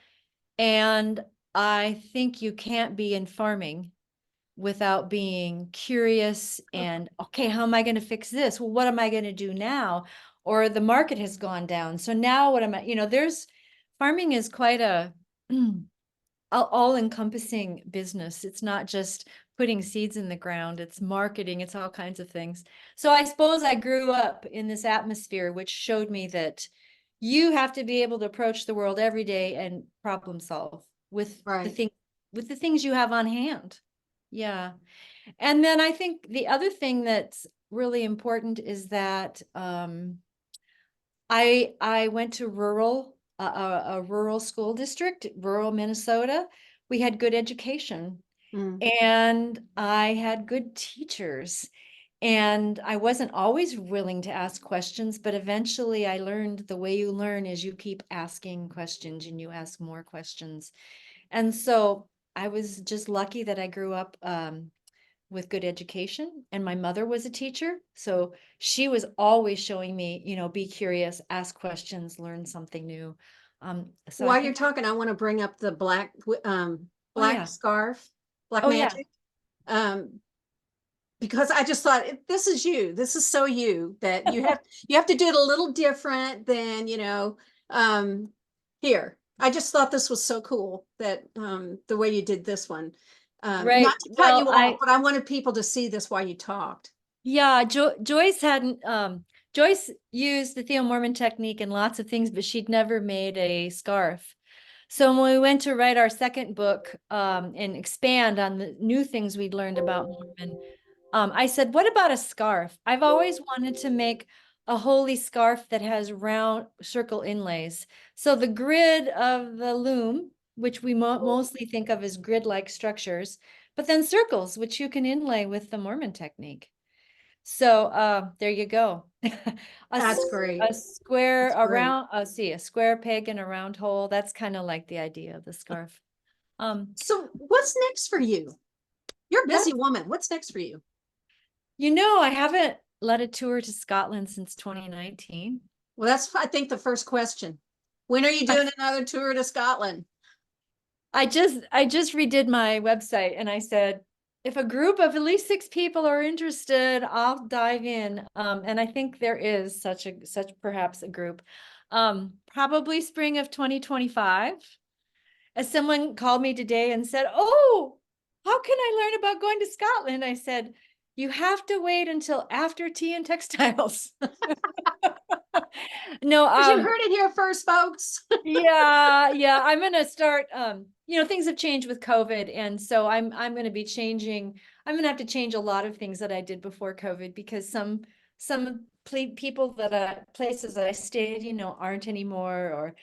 And I think you can't be in farming without being curious and, okay, how am I going to fix this? Well, what am I going to do now? Or the market has gone down. So now what am I, farming is quite a all-encompassing business. It's not just putting seeds in the ground. It's marketing. It's all kinds of things. So I suppose I grew up in this atmosphere, which showed me that you have to be able to approach the world every day and problem solve with Right. with the things you have on hand. Yeah. And then I think the other thing that's really important is that I went to a rural school district, rural Minnesota. We had good education Mm. and I had good teachers. And I wasn't always willing to ask questions, but eventually I learned the way you learn is you keep asking questions and you ask more questions. And so I was just lucky that I grew up with good education, and my mother was a teacher. So she was always showing me, be curious, ask questions, learn something new. So I While you're think, talking, I want to bring up the oh black yeah, scarf, black oh yeah, magic. Um, because I just thought this is you. This is so you that you have to do it a little different than, here. I just thought this was so cool that the way you did this one. Not right. to cut Well, you off, but I wanted people to see this while you talked. yeah, Joyce hadn't, Joyce used the Theo Moorman technique in lots of things, but she'd never made a scarf. So when we went to write our second book, and expand on the new things we'd learned about Moorman, I said, what about a scarf? I've always wanted to make a holy scarf that has round circle inlays. So the grid of the loom, which we mostly think of as grid-like structures, but then circles, which you can inlay with the Moorman technique. So there you go. That's great. A square, That's great. a square peg and a round hole. That's kind of like the idea of the scarf. So what's next for you? You're a busy That's, woman. What's next for you? I haven't led a tour to Scotland since 2019. Well, that's, I think, the first question. When are you doing another tour to Scotland? I just redid my website and I said, if a group of at least 6 people are interested, I'll dive in. And I think there is such perhaps a group. Probably spring of 2025. As someone called me today and said, "Oh, how can I learn about going to Scotland?" I said, "You have to wait until after tea and textiles." No, Because you heard it here first, folks. yeah, I'm gonna start. Things have changed with COVID, and so I'm gonna be changing. I'm gonna have to change a lot of things that I did before COVID because some people places that I stayed, aren't anymore, or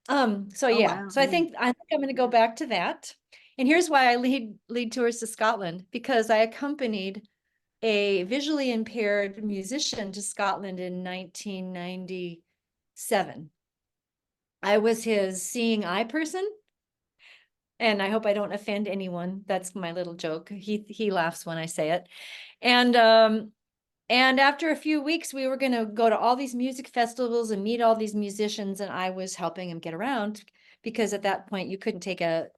so Oh, yeah, wow. so I think I'm gonna go back to that. And here's why I lead tours to Scotland, because I accompanied a visually impaired musician to Scotland in 1997. I was his seeing eye person, and I hope I don't offend anyone. That's my little joke. He laughs when I say it. And after a few weeks, we were going to go to all these music festivals and meet all these musicians, and I was helping him get around because at that point you couldn't take a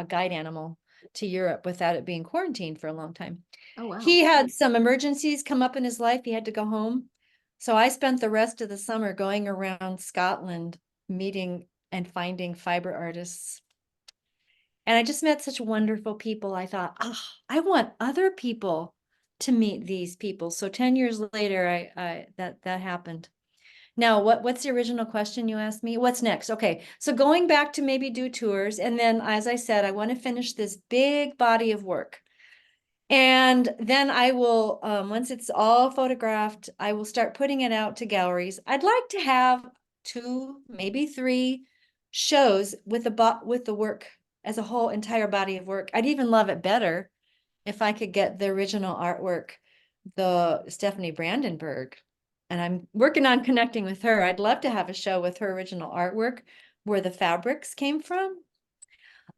guide animal to Europe without it being quarantined for a long time. Oh, wow. He had some emergencies come up in his life. He had to go home. So I spent the rest of the summer going around Scotland, meeting and finding fiber artists. And I just met such wonderful people. I thought, I want other people to meet these people. So 10 years later, that happened. Now, what's the original question you asked me? What's next? Okay, so going back to maybe do tours. And then, as I said, I want to finish this big body of work. And then I will, once it's all photographed, I will start putting it out to galleries. I'd like to have 2, maybe 3 shows with the work as a whole entire body of work. I'd even love it better if I could get the original artwork, the Stephanie Brandenburg. And I'm working on connecting with her. I'd love to have a show with her original artwork where the fabrics came from.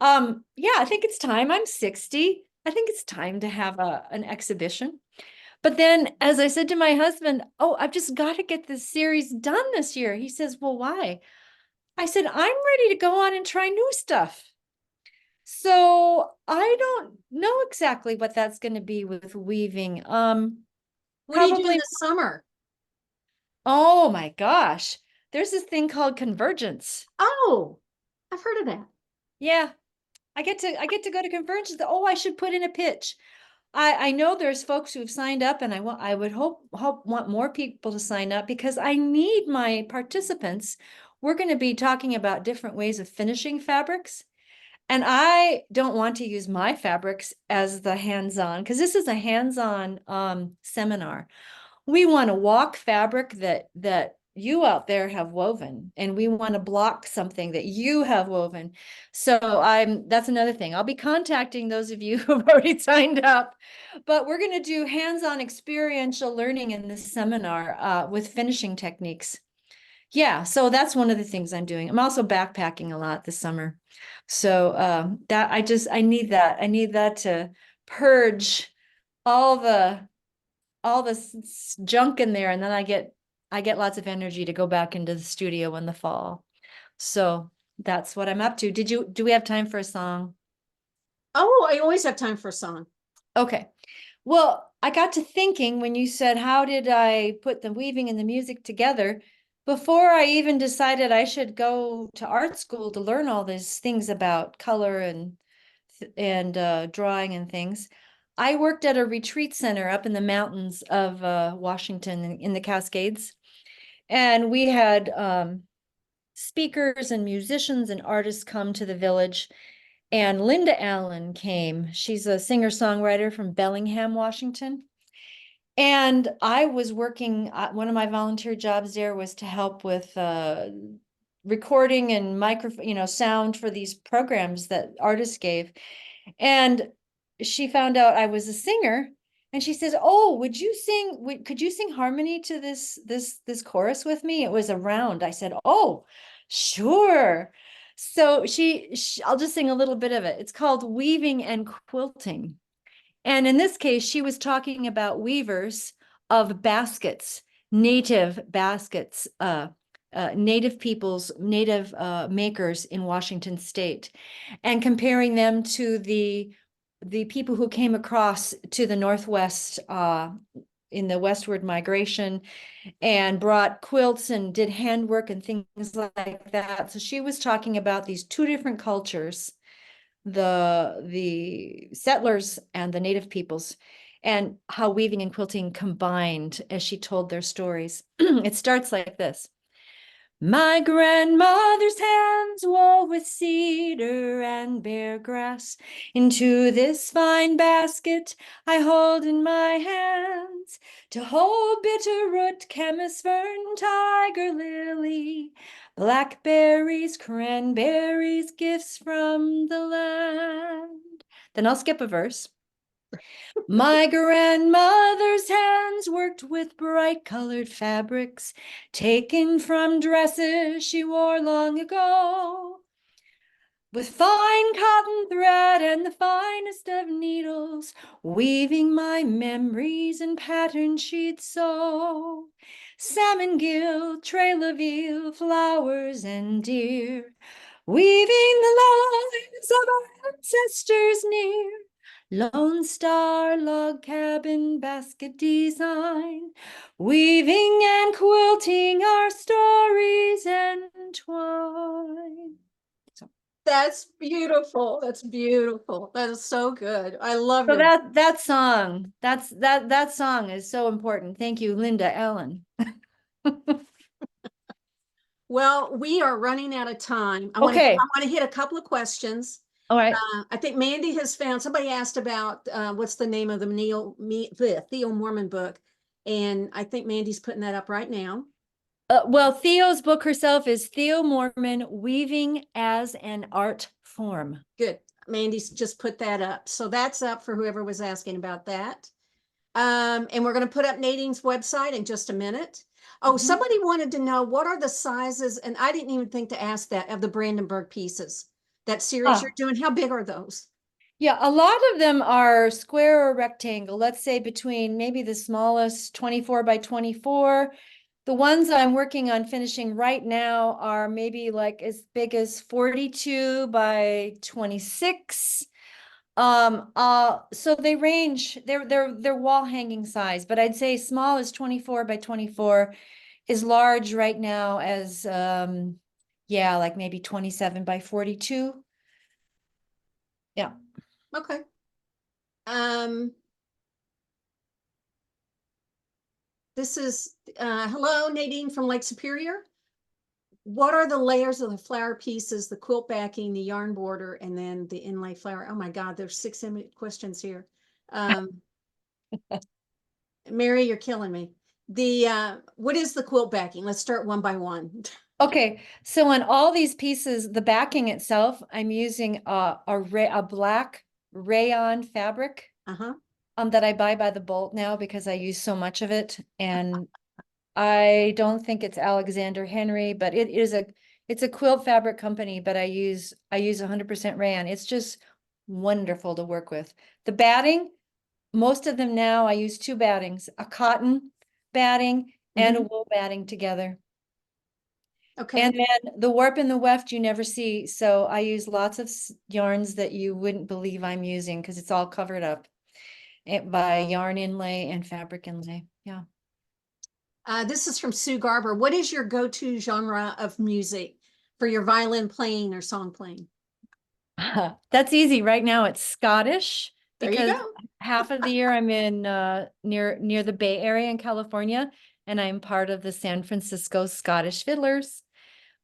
Yeah, I think it's time. I'm 60. I think it's time to have an exhibition. But then, as I said to my husband, oh, I've just got to get this series done this year. He says, well, why? I said, I'm ready to go on and try new stuff. So I don't know exactly what that's going to be with weaving. What are you doing Probably, this summer? oh my gosh, there's this thing called convergence. Oh, I've heard of that. Yeah, I get to go to convergence. Oh, I should put in a pitch. I know there's folks who've signed up, and I would want more people to sign up, because I need my participants. We're going to be talking about different ways of finishing fabrics. And I don't want to use my fabrics as the hands-on, because this is a hands-on seminar. We want to walk fabric that you out there have woven, and we want to block something that you have woven. So that's another thing. I'll be contacting those of you who've already signed up, but we're going to do hands-on experiential learning in this seminar with finishing techniques. Yeah, so that's one of the things I'm doing. I'm also backpacking a lot this summer. So that I need that. I need that to purge all the junk in there, and then I get lots of energy to go back into the studio in the fall. So that's what I'm up to. Do we have time for a song? Oh, I always have time for a song. Okay. Well, I got to thinking when you said, how did I put the weaving and the music together? Before I even decided I should go to art school to learn all these things about color and drawing and things, I worked at a retreat center up in the mountains of Washington in the Cascades. And we had speakers and musicians and artists come to the village. And Linda Allen came. She's a singer-songwriter from Bellingham, Washington. And I was working, one of my volunteer jobs there was to help with recording and sound for these programs that artists gave. And she found out I was a singer, and she says, "Oh, could you sing harmony to this chorus with me?" It was a round. I said, "Oh, sure." So I'll just sing a little bit of it. It's called Weaving and Quilting. And in this case, she was talking about weavers of baskets, native baskets, native peoples, native makers in Washington state, and comparing them to the people who came across to the Northwest in the westward migration and brought quilts and did handwork and things like that. So she was talking about these two different cultures, the settlers and the native peoples, and how weaving and quilting combined as she told their stories. It starts like this. My grandmother's hands wove with cedar and bare grass. Into this fine basket I hold in my hands, to hold bitter root, chemist fern, tiger lily, blackberries, cranberries, gifts from the land. Then I'll skip a verse. My grandmother's hands worked with bright colored fabrics taken from dresses she wore long ago. With fine cotton thread and the finest of needles, weaving my memories in patterns she'd sew. Salmon gill, trail of eel, flowers and deer, weaving the lives of our ancestors near. Lone Star log cabin basket design, weaving and quilting our stories entwine. That's beautiful. That's beautiful. That is so good. I love So your. that song, that song is so important. Thank you, Linda Allen. Well, we are running out of time. Okay. I want to hit a couple of questions. All right. I think Mandy has found, somebody asked about what's the name of the Theo Moorman book. And I think Mandy's putting that up right now. Well, Theo's book herself is Theo Moorman, Weaving as an Art Form. Good. Mandy's just put that up. So that's up for whoever was asking about that. And we're going to put up Nadine's website in just a minute. Oh, somebody wanted to know what are the sizes, and I didn't even think to ask that, of the Brandenburg pieces. That series you're doing, how big are those? Yeah, a lot of them are square or rectangle. Let's say between maybe the smallest 24 by 24. The ones I'm working on finishing right now are maybe like as big as 42 by 26. So they range, they're wall hanging size, but I'd say small as 24 by 24, is large right now as yeah, like maybe 27 by 42. Yeah. Okay. Um, This is, hello, Nadine from Lake Superior. What are the layers of the flower pieces, the quilt backing, the yarn border, and then the inlay flower? Oh my God, there's 6 questions here. Mary, you're killing me. What is the quilt backing? Let's start one by one. Okay, so on all these pieces, the backing itself, I'm using a black rayon fabric Uh-huh. that I buy by the bolt now because I use so much of it. And I don't think it's Alexander Henry, but it's a quilt fabric company, but I use 100% rayon. It's just wonderful to work with. The batting, most of them now I use 2 battings, a cotton batting and a wool batting together. Okay. And then the warp and the weft you never see. So I use lots of yarns that you wouldn't believe I'm using because it's all covered up by yarn inlay and fabric inlay. Yeah. This is from Sue Garber. What is your go-to genre of music for your violin playing or song playing? That's easy. Right now it's Scottish There you because go. half of the year I'm in near the Bay Area in California, and I'm part of the San Francisco Scottish Fiddlers.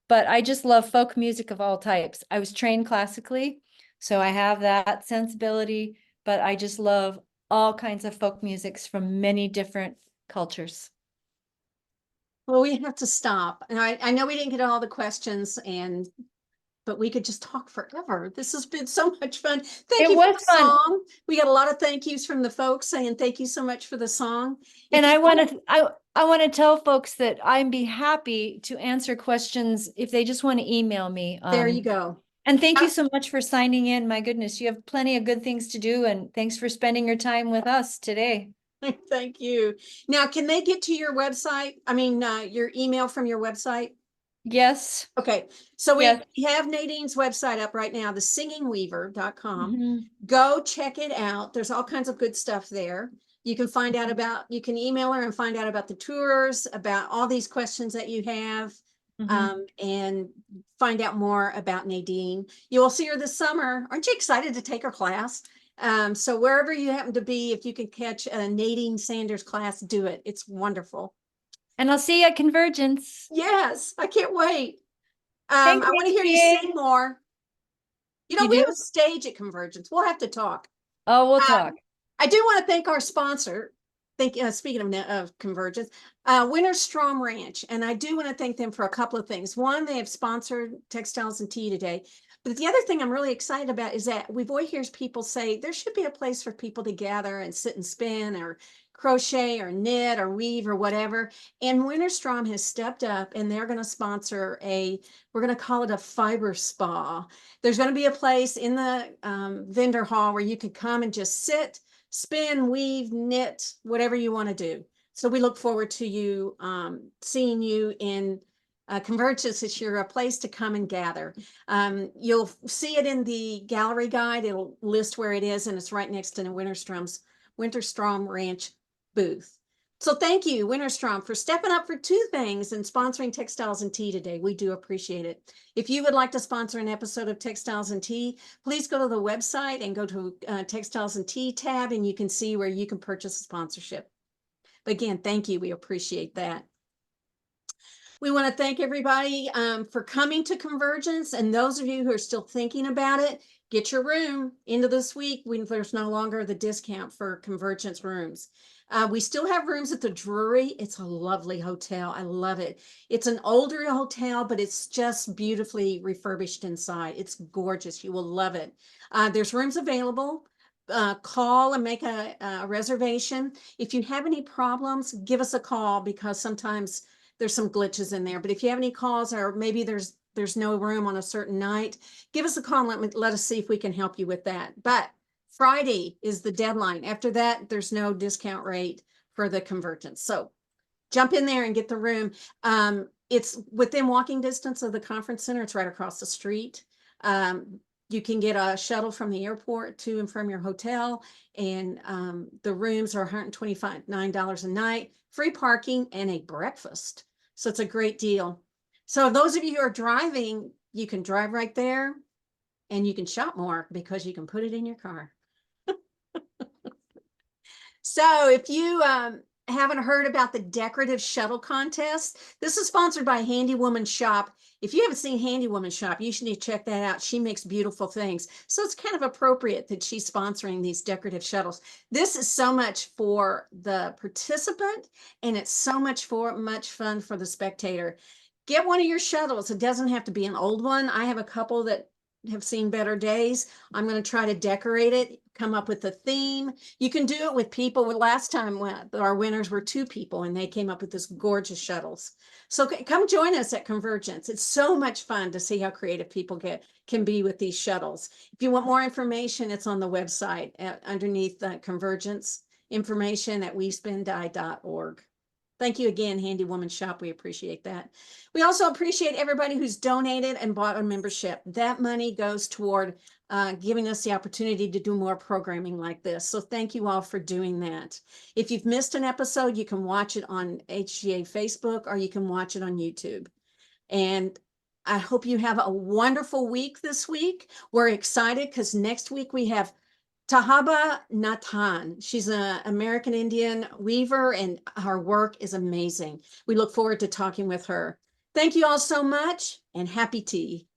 But I just love folk music of all types. I was trained classically, so I have that sensibility, but I just love all kinds of folk musics from many different cultures. Well, we have to stop. And I know we didn't get all the questions, but we could just talk forever. This has been so much fun. Thank It you for was the fun. song. We got a lot of thank yous from the folks saying thank you so much for the song. And I want to tell folks that I'd be happy to answer questions if they just want to email me. There you go. And thank you so much for signing in. My goodness, you have plenty of good things to do, and thanks for spending your time with us today. Thank you. Now, can they get to your website? I mean, your email from your website? Yes. Okay, so Yes. we have Nadine's website up right now, thesingingweaver.com. Mhm. Go check it out. There's all kinds of good stuff there. You can find out about, you can email her and find out about the tours, about all these questions that you have, and find out more about Nadine. You will see her this summer. Aren't you excited to take her class? So wherever you happen to be, if you can catch a Nadine Sanders class, do it. It's wonderful. And I'll see you at Convergence. Yes, I can't wait. Thanks, I want to hear you Nancy. sing more. You know, You we do? have a stage at Convergence. We'll have to talk. Oh, we'll Um, talk. I do want to thank our sponsor. Speaking of Convergence, Winter Strom Ranch, and I do want to thank them for a couple of things. One, they have sponsored Textiles and Tea today. But the other thing I'm really excited about is that we've always heard people say there should be a place for people to gather and sit and spin or crochet or knit or weave or whatever. And Winterstrom has stepped up and they're going to sponsor we're going to call it a fiber spa. There's going to be a place in the vendor hall where you can come and just sit, spin, weave, knit, whatever you want to do. So we look forward to you seeing you in Convergence. It's a place to come and gather. You'll see it in the gallery guide. It'll list where it is, and it's right next to the Winterstrom Ranch booth. So thank you, Winterstrom, for stepping up for 2 things and sponsoring Textiles and Tea today. We do appreciate it. If you would like to sponsor an episode of Textiles and Tea, please go to the website and go to Textiles and Tea tab, and you can see where you can purchase a sponsorship. But again, thank you. We appreciate that. We want to thank everybody for coming to Convergence, and those of you who are still thinking about it, get your room into this week when there's no longer the discount for Convergence rooms. We still have rooms at the Drury. It's a lovely hotel. I love it. It's an older hotel, but it's just beautifully refurbished inside. It's gorgeous. You will love it. There's rooms available. Call and make a reservation. If you have any problems, give us a call because sometimes there's some glitches in there. But if you have any calls or maybe there's no room on a certain night, give us a call and let us see if we can help you with that. But Friday is the deadline. After that, there's no discount rate for the Convergence. So jump in there and get the room. It's within walking distance of the conference center. It's right across the street. You can get a shuttle from the airport to and from your hotel, and the rooms are $129 a night, free parking, and a breakfast. So it's a great deal. So those of you who are driving, you can drive right there and you can shop more because you can put it in your car. So if you haven't heard about the decorative shuttle contest, this is sponsored by Handy Woman Shop. If you haven't seen Handy Woman Shop, you should need to check that out. She makes beautiful things. So it's kind of appropriate that she's sponsoring these decorative shuttles. This is so much for the participant, and it's so much fun for the spectator. Get one of your shuttles. It doesn't have to be an old one. I have a couple that have seen better days. I'm going to try to decorate it, come up with a theme. You can do it with people. Last time our winners were 2 people, and they came up with this gorgeous shuttles. So come join us at Convergence. It's so much fun to see how creative people can be with these shuttles. If you want more information, it's on the website underneath the Convergence information at wespendie.org. Thank you again, Handy Woman Shop. We appreciate that. We also appreciate everybody who's donated and bought a membership. That money goes toward giving us the opportunity to do more programming like this. So thank you all for doing that. If you've missed an episode, you can watch it on HGA Facebook, or you can watch it on YouTube. And I hope you have a wonderful week this week. We're excited because next week we have Tahaba Natan. She's an American Indian weaver, and her work is amazing. We look forward to talking with her. Thank you all so much, and happy tea.